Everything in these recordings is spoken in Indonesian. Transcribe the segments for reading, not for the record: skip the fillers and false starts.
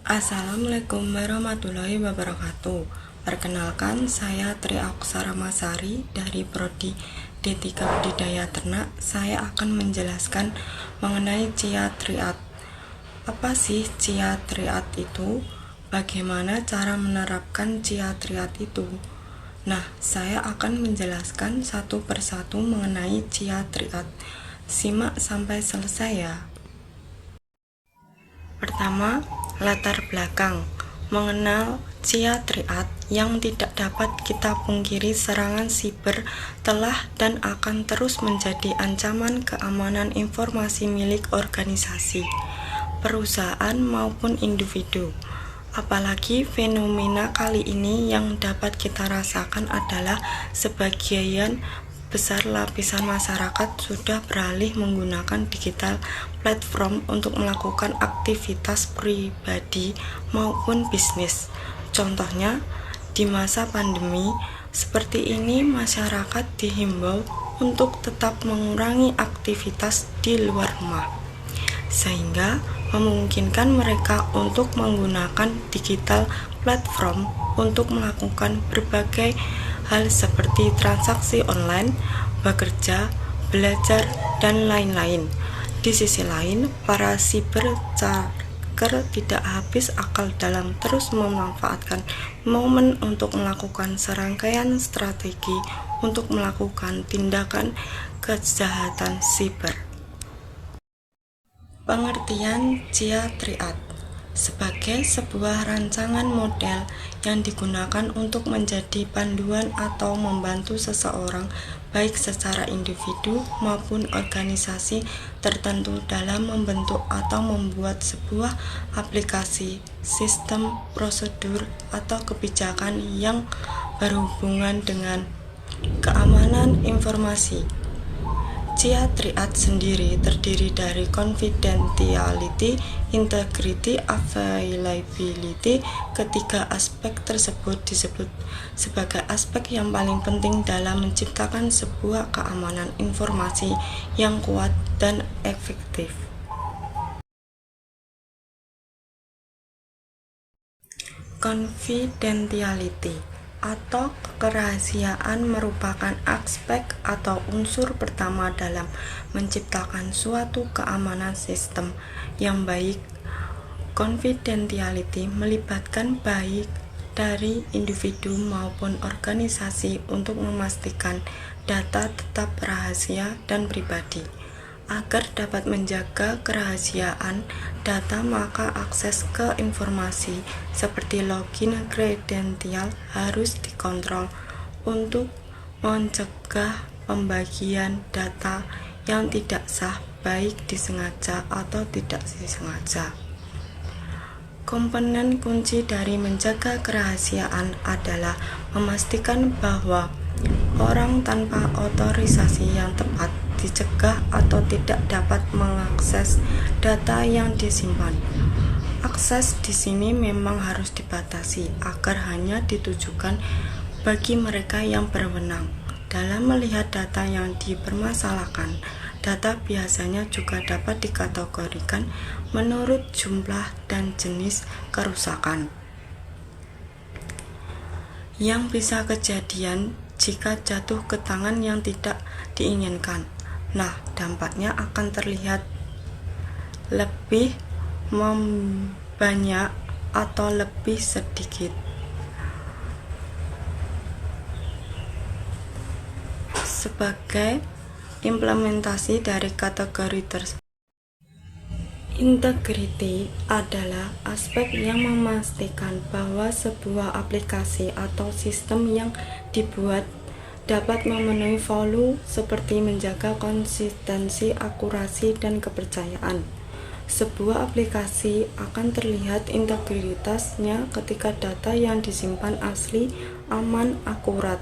Assalamualaikum warahmatullahi wabarakatuh. Perkenalkan, saya Tri Aksaramasari dari Prodi D3 Budidaya Ternak. Saya akan menjelaskan mengenai Chia Triad. Apa sih Chia Triad itu? Bagaimana cara menerapkan Chia Triad itu? Nah, saya akan menjelaskan satu persatu mengenai Chia Triad. Simak sampai selesai ya. Pertama, latar belakang. Mengenal Chia Triad yang tidak dapat kita pungkiri, serangan siber telah dan akan terus menjadi ancaman keamanan informasi milik organisasi, perusahaan maupun individu. Apalagi fenomena kali ini yang dapat kita rasakan adalah sebagian besar lapisan masyarakat sudah beralih menggunakan digital platform untuk melakukan aktivitas pribadi maupun bisnis. Contohnya, di masa pandemi seperti ini masyarakat dihimbau untuk tetap mengurangi aktivitas di luar rumah, sehingga memungkinkan mereka untuk menggunakan digital platform untuk melakukan berbagai hal seperti transaksi online, bekerja, belajar, dan lain-lain. Di sisi lain, para cyberjacker tidak habis akal dalam terus memanfaatkan momen untuk melakukan serangkaian strategi untuk melakukan tindakan kejahatan siber. Pengertian Chia Triad sebagai sebuah rancangan model yang digunakan untuk menjadi panduan atau membantu seseorang, baik secara individu maupun organisasi tertentu, dalam membentuk atau membuat sebuah aplikasi, sistem, prosedur, atau kebijakan yang berhubungan dengan keamanan informasi. Chia Triad sendiri terdiri dari confidentiality, integrity, availability. Ketiga aspek tersebut disebut sebagai aspek yang paling penting dalam menciptakan sebuah keamanan informasi yang kuat dan efektif. Confidentiality atau kerahasiaan merupakan aspek atau unsur pertama dalam menciptakan suatu keamanan sistem yang baik. Confidentiality melibatkan baik dari individu maupun organisasi untuk memastikan data tetap rahasia dan pribadi. Agar dapat menjaga kerahasiaan data, maka akses ke informasi seperti login kredensial harus dikontrol untuk mencegah pembagian data yang tidak sah, baik disengaja atau tidak disengaja. Komponen kunci dari menjaga kerahasiaan adalah memastikan bahwa orang tanpa otorisasi yang tepat dicegah atau tidak dapat mengakses data yang disimpan. Akses di sini memang harus dibatasi agar hanya ditujukan bagi mereka yang berwenang dalam melihat data yang dipermasalahkan. Data biasanya juga dapat dikategorikan menurut jumlah dan jenis kerusakan yang bisa kejadian jika jatuh ke tangan yang tidak diinginkan. Nah, dampaknya akan terlihat lebih banyak atau lebih sedikit. Sebagai implementasi dari kategori tersebut, integrity adalah aspek yang memastikan bahwa sebuah aplikasi atau sistem yang dibuat dapat memenuhi value seperti menjaga konsistensi, akurasi, dan kepercayaan. Sebuah aplikasi akan terlihat integritasnya ketika data yang disimpan asli, aman, akurat,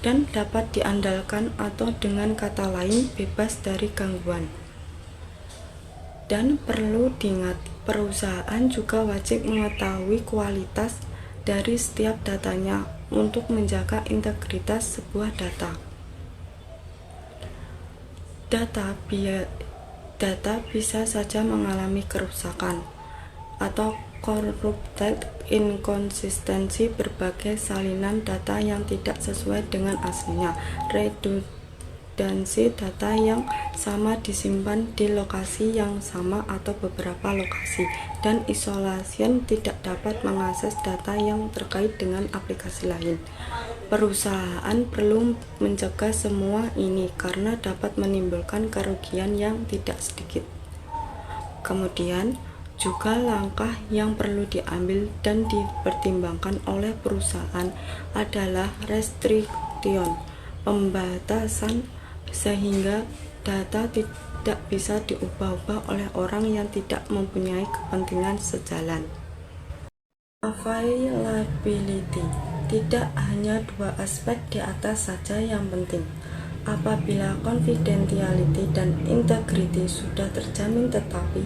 dan dapat diandalkan, atau dengan kata lain bebas dari gangguan. Dan perlu diingat, perusahaan juga wajib mengetahui kualitas dari setiap datanya untuk menjaga integritas sebuah data. Data bisa saja mengalami kerusakan. atau corrupted inkonsistensi berbagai salinan data yang tidak sesuai dengan aslinya, redundansi data yang sama disimpan di lokasi yang sama atau beberapa lokasi, dan isolation tidak dapat mengakses data yang terkait dengan aplikasi lain. Perusahaan perlu mencegah semua ini karena dapat menimbulkan kerugian yang tidak sedikit. Kemudian, juga langkah yang perlu diambil dan dipertimbangkan oleh perusahaan adalah restriction, pembatasan sehingga data tidak bisa diubah-ubah oleh orang yang tidak mempunyai kepentingan sejalan. Availability. Tidak hanya dua aspek di atas saja yang penting. Apabila confidentiality dan integrity sudah terjamin tetapi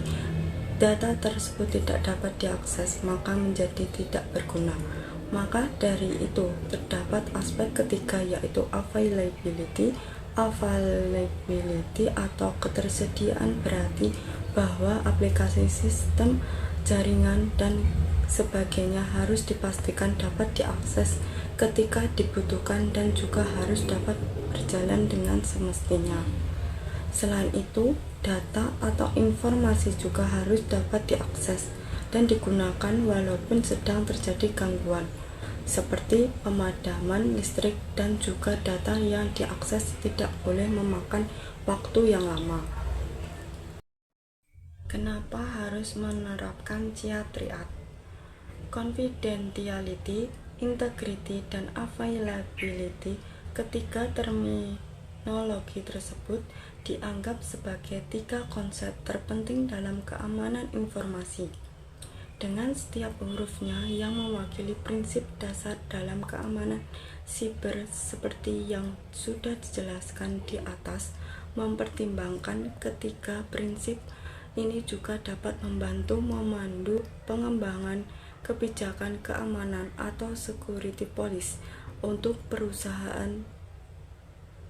data tersebut tidak dapat diakses, maka menjadi tidak berguna. Maka dari itu, terdapat aspek ketiga yaitu availability. Availability atau ketersediaan berarti bahwa aplikasi, sistem, jaringan, dan sebagainya harus dipastikan dapat diakses ketika dibutuhkan dan juga harus dapat berjalan dengan semestinya. Selain itu, data atau informasi juga harus dapat diakses dan digunakan walaupun sedang terjadi gangguan, seperti pemadaman listrik, dan juga data yang diakses tidak boleh memakan waktu yang lama. Kenapa harus menerapkan CIA Triad? Confidentiality, integrity, dan availability. Ketiga terminologi tersebut dianggap sebagai tiga konsep terpenting dalam keamanan informasi, dengan setiap hurufnya yang mewakili prinsip dasar dalam keamanan siber seperti yang sudah dijelaskan di atas. Mempertimbangkan ketiga prinsip ini juga dapat membantu memandu pengembangan kebijakan keamanan atau security policy untuk perusahaan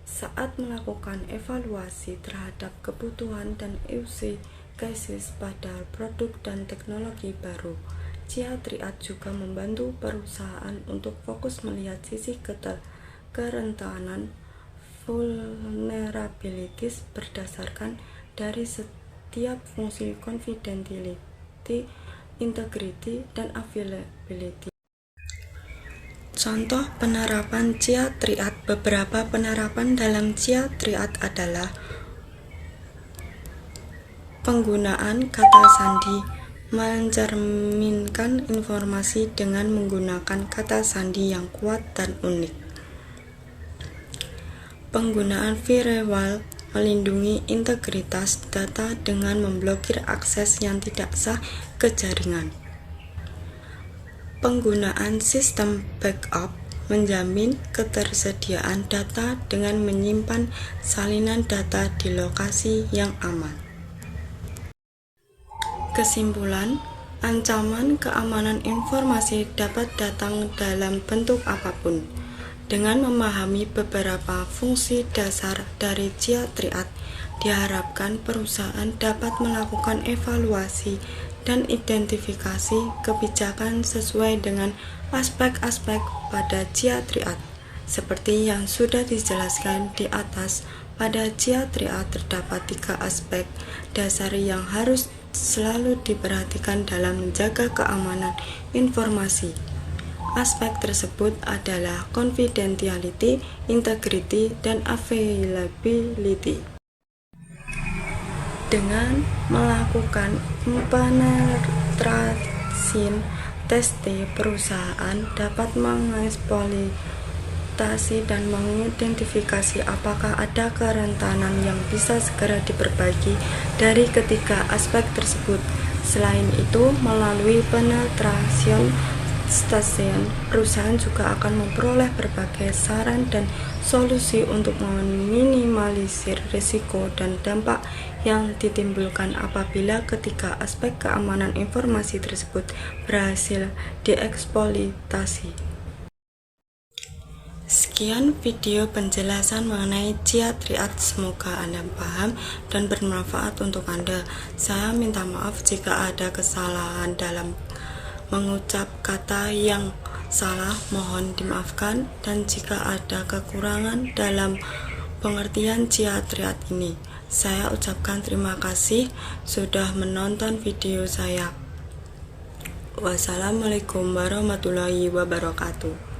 saat melakukan evaluasi terhadap kebutuhan dan use cases pada produk dan teknologi baru. CIA Triad juga membantu perusahaan untuk fokus melihat sisi kerentanan vulnerabilities berdasarkan dari setiap fungsi confidentiality, integrity, dan availability. Contoh penerapan CIA Triad. Beberapa penerapan dalam CIA Triad adalah penggunaan kata sandi, mencerminkan informasi dengan menggunakan kata sandi yang kuat dan unik. Penggunaan firewall, melindungi integritas data dengan memblokir akses yang tidak sah ke jaringan. Penggunaan sistem backup, menjamin ketersediaan data dengan menyimpan salinan data di lokasi yang aman. Kesimpulan, ancaman keamanan informasi dapat datang dalam bentuk apapun. Dengan memahami beberapa fungsi dasar dari CIA Triad, diharapkan perusahaan dapat melakukan evaluasi dan identifikasi kebijakan sesuai dengan aspek-aspek pada CIA Triad. Seperti yang sudah dijelaskan di atas, pada CIA Triad terdapat tiga aspek dasar yang harus selalu diperhatikan dalam menjaga keamanan informasi. Aspek tersebut adalah confidentiality, integrity, dan availability. Dengan melakukan penetrasi teste, perusahaan dapat mengeksploitasi dan mengidentifikasi apakah ada kerentanan yang bisa segera diperbaiki dari ketiga aspek tersebut. Selain itu, melalui penetrasi stasiun, perusahaan juga akan memperoleh berbagai saran dan solusi untuk meminimalisir risiko dan dampak yang ditimbulkan apabila ketiga aspek keamanan informasi tersebut berhasil dieksploitasi. Sekian video penjelasan mengenai Jia Triad. Semoga Anda paham dan bermanfaat untuk Anda. Saya minta maaf jika ada kesalahan dalam mengucap kata yang salah, mohon dimaafkan, dan jika ada kekurangan dalam pengertian Jia Triad ini. Saya ucapkan terima kasih sudah menonton video saya. Wassalamualaikum warahmatullahi wabarakatuh.